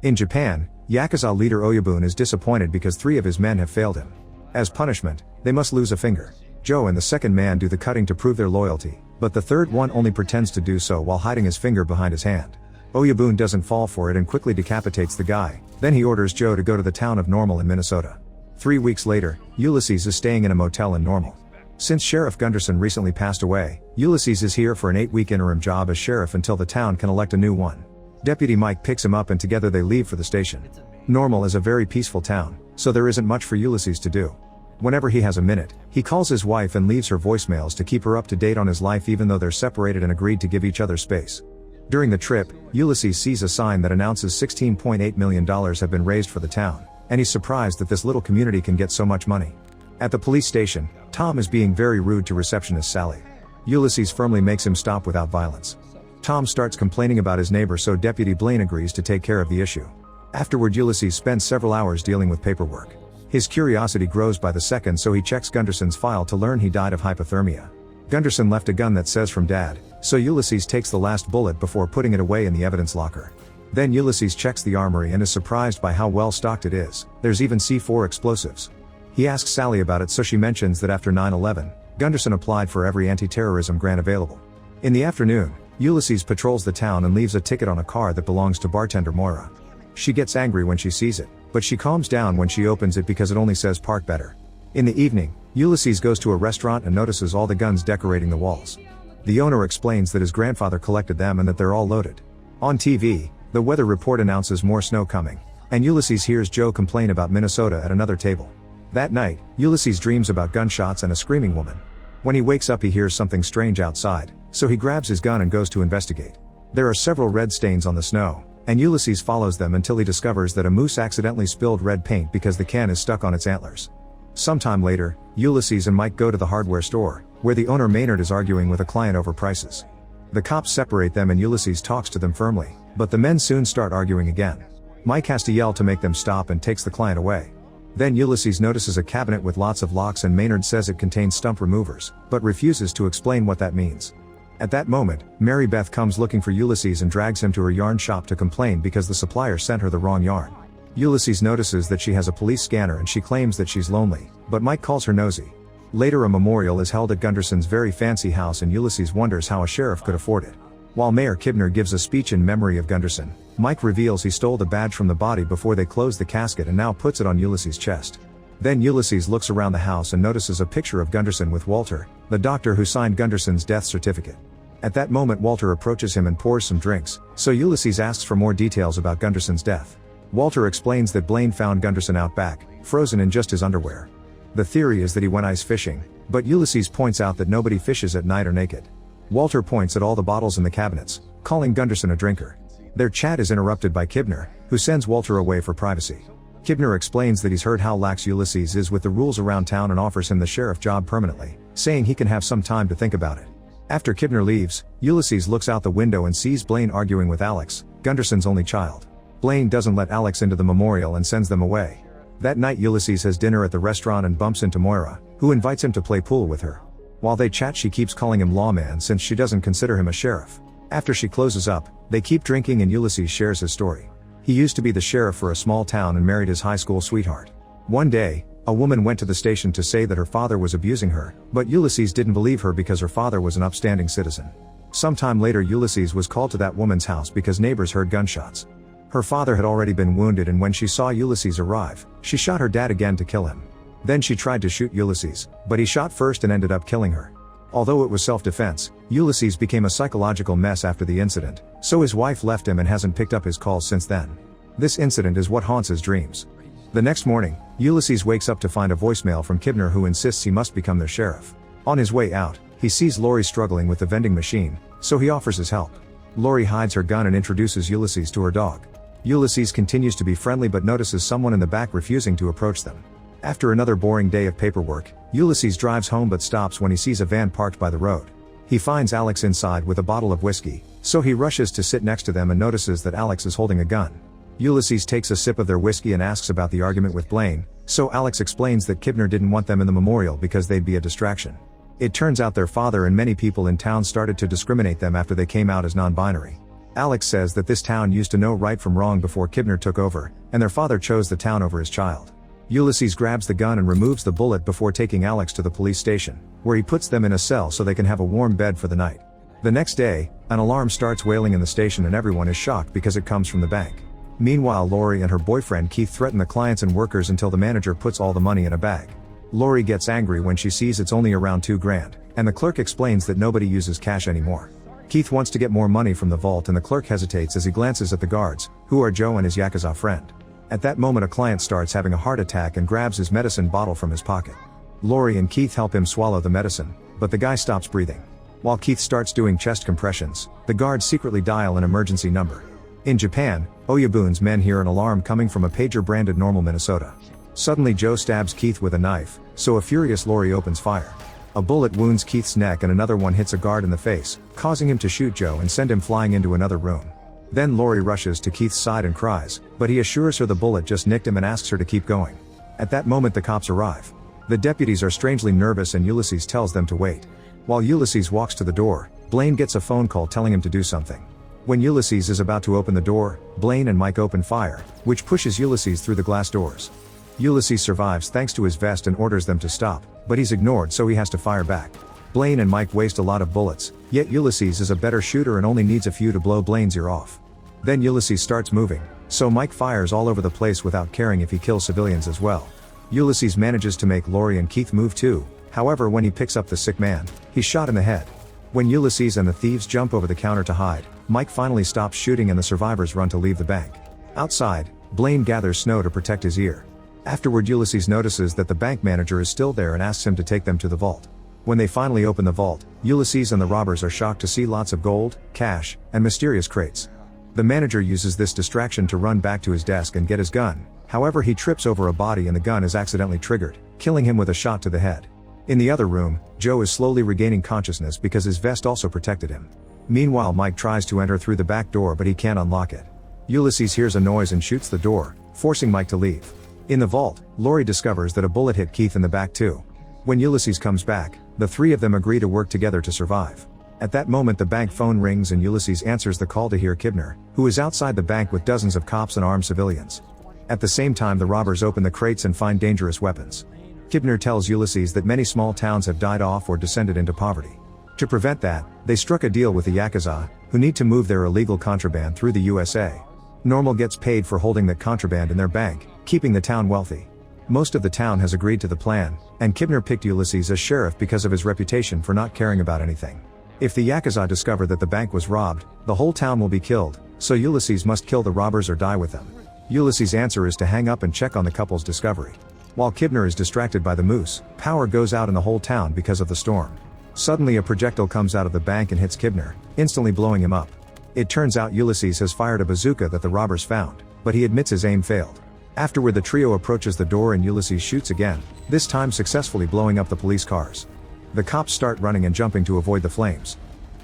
In Japan, Yakuza leader Oyabun is disappointed because 3 of his men have failed him. As punishment, they must lose a finger. Joe and the second man do the cutting to prove their loyalty, but the third one only pretends to do so while hiding his finger behind his hand. Oyabun doesn't fall for it and quickly decapitates the guy, then he orders Joe to go to the town of Normal in Minnesota. 3 weeks later, Ulysses is staying in a motel in Normal. Since Sheriff Gunderson recently passed away, Ulysses is here for an 8-week interim job as sheriff until the town can elect a new one. Deputy Mike picks him up and together they leave for the station. Normal is a very peaceful town, so there isn't much for Ulysses to do. Whenever he has a minute, he calls his wife and leaves her voicemails to keep her up to date on his life even though they're separated and agreed to give each other space. During the trip, Ulysses sees a sign that announces $16.8 million have been raised for the town, and he's surprised that this little community can get so much money. At the police station, Tom is being very rude to receptionist Sally. Ulysses firmly makes him stop without violence. Tom starts complaining about his neighbor, so Deputy Blaine agrees to take care of the issue. Afterward, Ulysses spends several hours dealing with paperwork. His curiosity grows by the second, so he checks Gunderson's file to learn he died of hypothermia. Gunderson left a gun that says "from Dad," so Ulysses takes the last bullet before putting it away in the evidence locker. Then Ulysses checks the armory and is surprised by how well stocked it is. There's even C4 explosives. He asks Sally about it, so she mentions that after 9/11, Gunderson applied for every anti-terrorism grant available. In the afternoon, Ulysses patrols the town and leaves a ticket on a car that belongs to bartender Moira. She gets angry when she sees it, but she calms down when she opens it because it only says "park better." In the evening, Ulysses goes to a restaurant and notices all the guns decorating the walls. The owner explains that his grandfather collected them and that they're all loaded. On TV, the weather report announces more snow coming, and Ulysses hears Joe complain about Minnesota at another table. That night, Ulysses dreams about gunshots and a screaming woman. When he wakes up, he hears something strange outside, so he grabs his gun and goes to investigate. There are several red stains on the snow, and Ulysses follows them until he discovers that a moose accidentally spilled red paint because the can is stuck on its antlers. Sometime later, Ulysses and Mike go to the hardware store, where the owner Maynard is arguing with a client over prices. The cops separate them and Ulysses talks to them firmly, but the men soon start arguing again. Mike has to yell to make them stop and takes the client away. Then Ulysses notices a cabinet with lots of locks and Maynard says it contains stump removers, but refuses to explain what that means. At that moment, Mary Beth comes looking for Ulysses and drags him to her yarn shop to complain because the supplier sent her the wrong yarn. Ulysses notices that she has a police scanner and she claims that she's lonely, but Mike calls her nosy. Later, a memorial is held at Gunderson's very fancy house and Ulysses wonders how a sheriff could afford it. While Mayor Kibner gives a speech in memory of Gunderson, Mike reveals he stole the badge from the body before they closed the casket and now puts it on Ulysses' chest. Then Ulysses looks around the house and notices a picture of Gunderson with Walter, the doctor who signed Gunderson's death certificate. At that moment, Walter approaches him and pours some drinks, so Ulysses asks for more details about Gunderson's death. Walter explains that Blaine found Gunderson out back, frozen in just his underwear. The theory is that he went ice fishing, but Ulysses points out that nobody fishes at night or naked. Walter points at all the bottles in the cabinets, calling Gunderson a drinker. Their chat is interrupted by Kibner, who sends Walter away for privacy. Kibner explains that he's heard how lax Ulysses is with the rules around town and offers him the sheriff job permanently, saying he can have some time to think about it. After Kibner leaves, Ulysses looks out the window and sees Blaine arguing with Alex, Gunderson's only child. Blaine doesn't let Alex into the memorial and sends them away. That night, Ulysses has dinner at the restaurant and bumps into Moira, who invites him to play pool with her. While they chat, she keeps calling him lawman since she doesn't consider him a sheriff. After she closes up, they keep drinking and Ulysses shares his story. He used to be the sheriff for a small town and married his high school sweetheart. One day, a woman went to the station to say that her father was abusing her, but Ulysses didn't believe her because her father was an upstanding citizen. Sometime later, Ulysses was called to that woman's house because neighbors heard gunshots. Her father had already been wounded, and when she saw Ulysses arrive, she shot her dad again to kill him. Then she tried to shoot Ulysses, but he shot first and ended up killing her. Although it was self-defense, Ulysses became a psychological mess after the incident, so his wife left him and hasn't picked up his calls since then. This incident is what haunts his dreams. The next morning, Ulysses wakes up to find a voicemail from Kibner, who insists he must become their sheriff. On his way out, he sees Lori struggling with the vending machine, so he offers his help. Lori hides her gun and introduces Ulysses to her dog. Ulysses continues to be friendly but notices someone in the back refusing to approach them. After another boring day of paperwork, Ulysses drives home but stops when he sees a van parked by the road. He finds Alex inside with a bottle of whiskey, so he rushes to sit next to them and notices that Alex is holding a gun. Ulysses takes a sip of their whiskey and asks about the argument with Blaine, so Alex explains that Kibner didn't want them in the memorial because they'd be a distraction. It turns out their father and many people in town started to discriminate them after they came out as non-binary. Alex says that this town used to know right from wrong before Kibner took over, and their father chose the town over his child. Ulysses grabs the gun and removes the bullet before taking Alex to the police station, where he puts them in a cell so they can have a warm bed for the night. The next day, an alarm starts wailing in the station and everyone is shocked because it comes from the bank. Meanwhile, Lori and her boyfriend Keith threaten the clients and workers until the manager puts all the money in a bag. Lori gets angry when she sees it's only around $2,000, and the clerk explains that nobody uses cash anymore. Keith wants to get more money from the vault and the clerk hesitates as he glances at the guards, who are Joe and his Yakuza friend. At that moment a client starts having a heart attack and grabs his medicine bottle from his pocket. Lori and Keith help him swallow the medicine, but the guy stops breathing. While Keith starts doing chest compressions, the guards secretly dial an emergency number. In Japan, Oyabun's men hear an alarm coming from a pager branded Normal, Minnesota. Suddenly Joe stabs Keith with a knife, so a furious Lori opens fire. A bullet wounds Keith's neck and another one hits a guard in the face, causing him to shoot Joe and send him flying into another room. Then Lori rushes to Keith's side and cries, but he assures her the bullet just nicked him and asks her to keep going. At that moment the cops arrive. The deputies are strangely nervous and Ulysses tells them to wait. While Ulysses walks to the door, Blaine gets a phone call telling him to do something. When Ulysses is about to open the door, Blaine and Mike open fire, which pushes Ulysses through the glass doors. Ulysses survives thanks to his vest and orders them to stop, but he's ignored so he has to fire back. Blaine and Mike waste a lot of bullets, yet Ulysses is a better shooter and only needs a few to blow Blaine's ear off. Then Ulysses starts moving, so Mike fires all over the place without caring if he kills civilians as well. Ulysses manages to make Lori and Keith move too, however when he picks up the sick man, he's shot in the head. When Ulysses and the thieves jump over the counter to hide, Mike finally stops shooting and the survivors run to leave the bank. Outside, Blaine gathers snow to protect his ear. Afterward Ulysses notices that the bank manager is still there and asks him to take them to the vault. When they finally open the vault, Ulysses and the robbers are shocked to see lots of gold, cash, and mysterious crates. The manager uses this distraction to run back to his desk and get his gun, however he trips over a body and the gun is accidentally triggered, killing him with a shot to the head. In the other room, Joe is slowly regaining consciousness because his vest also protected him. Meanwhile Mike tries to enter through the back door but he can't unlock it. Ulysses hears a noise and shoots the door, forcing Mike to leave. In the vault, Lori discovers that a bullet hit Keith in the back too. When Ulysses comes back, the three of them agree to work together to survive. At that moment the bank phone rings and Ulysses answers the call to hear Kibner, who is outside the bank with dozens of cops and armed civilians. At the same time the robbers open the crates and find dangerous weapons. Kibner tells Ulysses that many small towns have died off or descended into poverty. To prevent that, they struck a deal with the Yakuza, who need to move their illegal contraband through the USA. Normal gets paid for holding that contraband in their bank, keeping the town wealthy. Most of the town has agreed to the plan, and Kibner picked Ulysses as sheriff because of his reputation for not caring about anything. If the Yakuza discover that the bank was robbed, the whole town will be killed, so Ulysses must kill the robbers or die with them. Ulysses' answer is to hang up and check on the couple's discovery. While Kibner is distracted by the moose, power goes out in the whole town because of the storm. Suddenly a projectile comes out of the bank and hits Kibner, instantly blowing him up. It turns out Ulysses has fired a bazooka that the robbers found, but he admits his aim failed. Afterward the trio approaches the door and Ulysses shoots again, this time successfully blowing up the police cars. The cops start running and jumping to avoid the flames.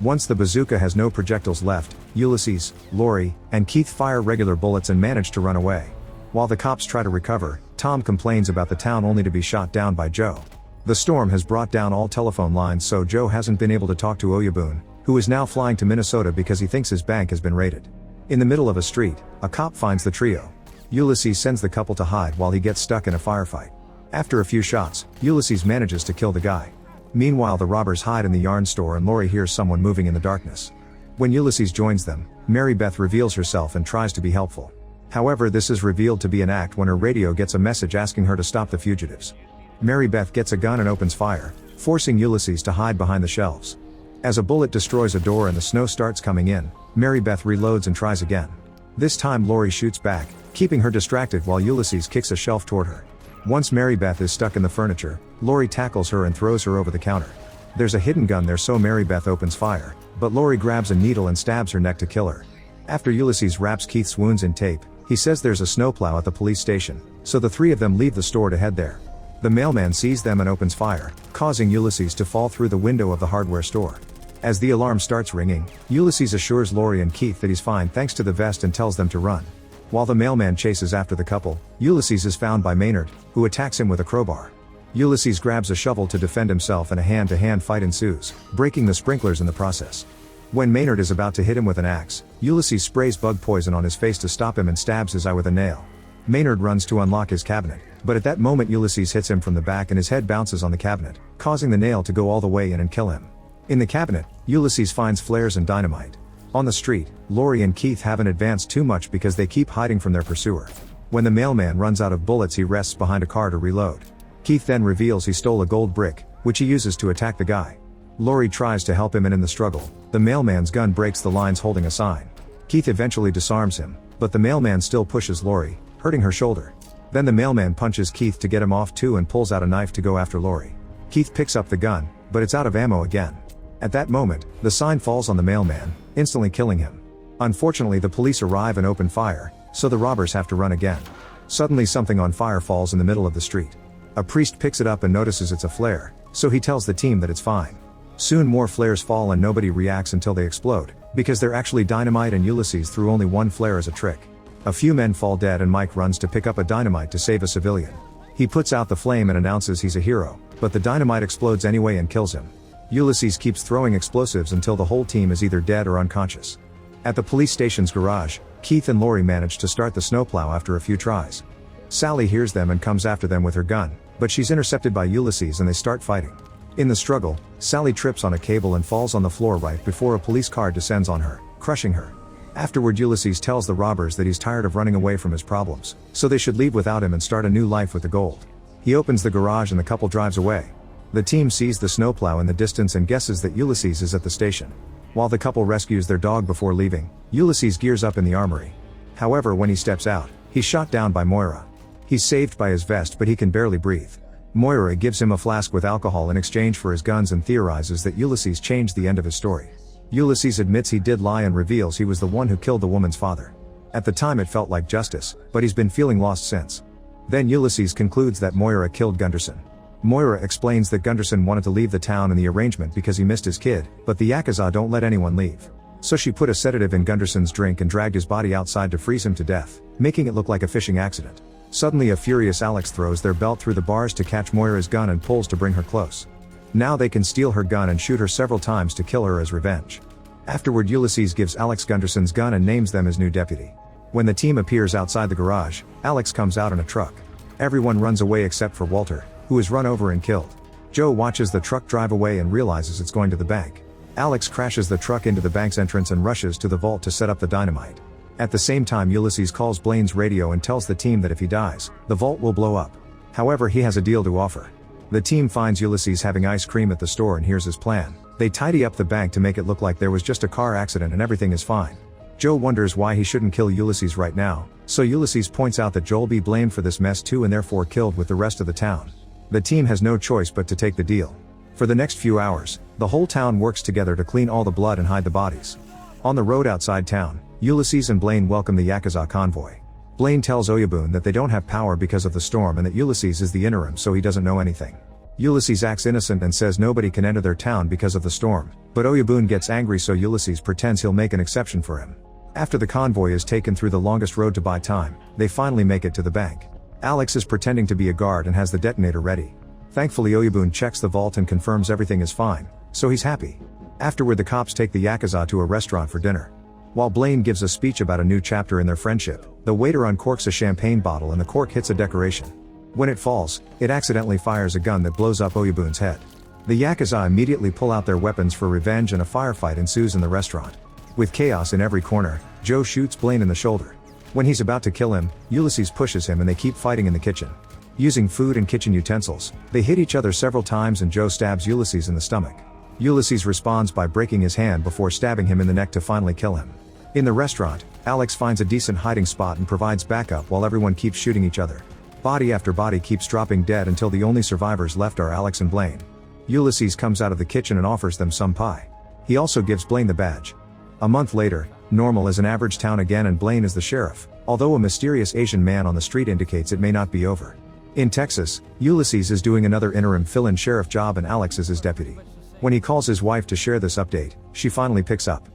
Once the bazooka has no projectiles left, Ulysses, Lori, and Keith fire regular bullets and manage to run away. While the cops try to recover, Tom complains about the town only to be shot down by Joe. The storm has brought down all telephone lines so Joe hasn't been able to talk to Oyabun, who is now flying to Minnesota because he thinks his bank has been raided. In the middle of a street, a cop finds the trio. Ulysses sends the couple to hide while he gets stuck in a firefight. After a few shots, Ulysses manages to kill the guy. Meanwhile the robbers hide in the yarn store and Lori hears someone moving in the darkness. When Ulysses joins them, Mary Beth reveals herself and tries to be helpful. However, this is revealed to be an act when her radio gets a message asking her to stop the fugitives. Mary Beth gets a gun and opens fire, forcing Ulysses to hide behind the shelves. As a bullet destroys a door and the snow starts coming in, Mary Beth reloads and tries again. This time Lori shoots back, keeping her distracted while Ulysses kicks a shelf toward her. Once Mary Beth is stuck in the furniture, Lori tackles her and throws her over the counter. There's a hidden gun there so Mary Beth opens fire, but Lori grabs a needle and stabs her neck to kill her. After Ulysses wraps Keith's wounds in tape, he says there's a snowplow at the police station, so the three of them leave the store to head there. The mailman sees them and opens fire, causing Ulysses to fall through the window of the hardware store. As the alarm starts ringing, Ulysses assures Lori and Keith that he's fine thanks to the vest and tells them to run. While the mailman chases after the couple, Ulysses is found by Maynard, who attacks him with a crowbar. Ulysses grabs a shovel to defend himself and a hand-to-hand fight ensues, breaking the sprinklers in the process. When Maynard is about to hit him with an axe, Ulysses sprays bug poison on his face to stop him and stabs his eye with a nail. Maynard runs to unlock his cabinet, but at that moment Ulysses hits him from the back and his head bounces on the cabinet, causing the nail to go all the way in and kill him. In the cabinet, Ulysses finds flares and dynamite. On the street, Lori and Keith haven't advanced too much because they keep hiding from their pursuer. When the mailman runs out of bullets, he rests behind a car to reload. Keith then reveals he stole a gold brick, which he uses to attack the guy. Lori tries to help him, and in the struggle, the mailman's gun breaks the lines holding a sign. Keith eventually disarms him, but the mailman still pushes Lori, hurting her shoulder. Then the mailman punches Keith to get him off too and pulls out a knife to go after Lori. Keith picks up the gun, but it's out of ammo again. At that moment, the sign falls on the mailman, instantly killing him. Unfortunately, the police arrive and open fire, so the robbers have to run again. Suddenly something on fire falls in the middle of the street. A priest picks it up and notices it's a flare, so he tells the team that it's fine. Soon more flares fall and nobody reacts until they explode, because they're actually dynamite and Ulysses threw only one flare as a trick. A few men fall dead and Mike runs to pick up a dynamite to save a civilian. He puts out the flame and announces he's a hero, but the dynamite explodes anyway and kills him. Ulysses keeps throwing explosives until the whole team is either dead or unconscious. At the police station's garage, Keith and Lori manage to start the snowplow after a few tries. Sally hears them and comes after them with her gun, but she's intercepted by Ulysses and they start fighting. In the struggle, Sally trips on a cable and falls on the floor right before a police car descends on her, crushing her. Afterward, Ulysses tells the robbers that he's tired of running away from his problems, so they should leave without him and start a new life with the gold. He opens the garage and the couple drives away. The team sees the snowplow in the distance and guesses that Ulysses is at the station. While the couple rescues their dog before leaving, Ulysses gears up in the armory. However, when he steps out, he's shot down by Moira. He's saved by his vest, but he can barely breathe. Moira gives him a flask with alcohol in exchange for his guns and theorizes that Ulysses changed the end of his story. Ulysses admits he did lie and reveals he was the one who killed the woman's father. At the time it felt like justice, but he's been feeling lost since. Then Ulysses concludes that Moira killed Gunderson. Moira explains that Gunderson wanted to leave the town in the arrangement because he missed his kid, but the Yakuza don't let anyone leave. So she put a sedative in Gunderson's drink and dragged his body outside to freeze him to death, making it look like a fishing accident. Suddenly a furious Alex throws their belt through the bars to catch Moira's gun and pulls to bring her close. Now they can steal her gun and shoot her several times to kill her as revenge. Afterward, Ulysses gives Alex Gunderson's gun and names them his new deputy. When the team appears outside the garage, Alex comes out in a truck. Everyone runs away except for Walter, who is run over and killed. Joe watches the truck drive away and realizes it's going to the bank. Alex crashes the truck into the bank's entrance and rushes to the vault to set up the dynamite. At the same time, Ulysses calls Blaine's radio and tells the team that if he dies, the vault will blow up. However, he has a deal to offer. The team finds Ulysses having ice cream at the store and here's his plan. They tidy up the bank to make it look like there was just a car accident and everything is fine. Joe wonders why he shouldn't kill Ulysses right now, so Ulysses points out that Joe'll be blamed for this mess too and therefore killed with the rest of the town. The team has no choice but to take the deal. For the next few hours, the whole town works together to clean all the blood and hide the bodies. On the road outside town, Ulysses and Blaine welcome the Yakuza convoy. Blaine tells Oyabun that they don't have power because of the storm and that Ulysses is the interim, so he doesn't know anything. Ulysses acts innocent and says nobody can enter their town because of the storm, but Oyabun gets angry, so Ulysses pretends he'll make an exception for him. After the convoy is taken through the longest road to buy time, they finally make it to the bank. Alex is pretending to be a guard and has the detonator ready. Thankfully, Oyabun checks the vault and confirms everything is fine, so he's happy. Afterward, the cops take the Yakuza to a restaurant for dinner. While Blaine gives a speech about a new chapter in their friendship, the waiter uncorks a champagne bottle and the cork hits a decoration. When it falls, it accidentally fires a gun that blows up Oyabun's head. The Yakuza immediately pull out their weapons for revenge and a firefight ensues in the restaurant. With chaos in every corner, Joe shoots Blaine in the shoulder. When he's about to kill him, Ulysses pushes him and they keep fighting in the kitchen. Using food and kitchen utensils, they hit each other several times and Joe stabs Ulysses in the stomach. Ulysses responds by breaking his hand before stabbing him in the neck to finally kill him. In the restaurant, Alex finds a decent hiding spot and provides backup while everyone keeps shooting each other. Body after body keeps dropping dead until the only survivors left are Alex and Blaine. Ulysses comes out of the kitchen and offers them some pie. He also gives Blaine the badge. A month later, Normal is an average town again and Blaine is the sheriff, although a mysterious Asian man on the street indicates it may not be over. In Texas, Ulysses is doing another interim fill-in sheriff job and Alex is his deputy. When he calls his wife to share this update, she finally picks up.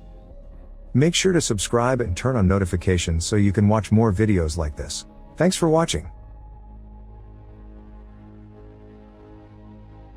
Make sure to subscribe and turn on notifications so you can watch more videos like this. Thanks for watching.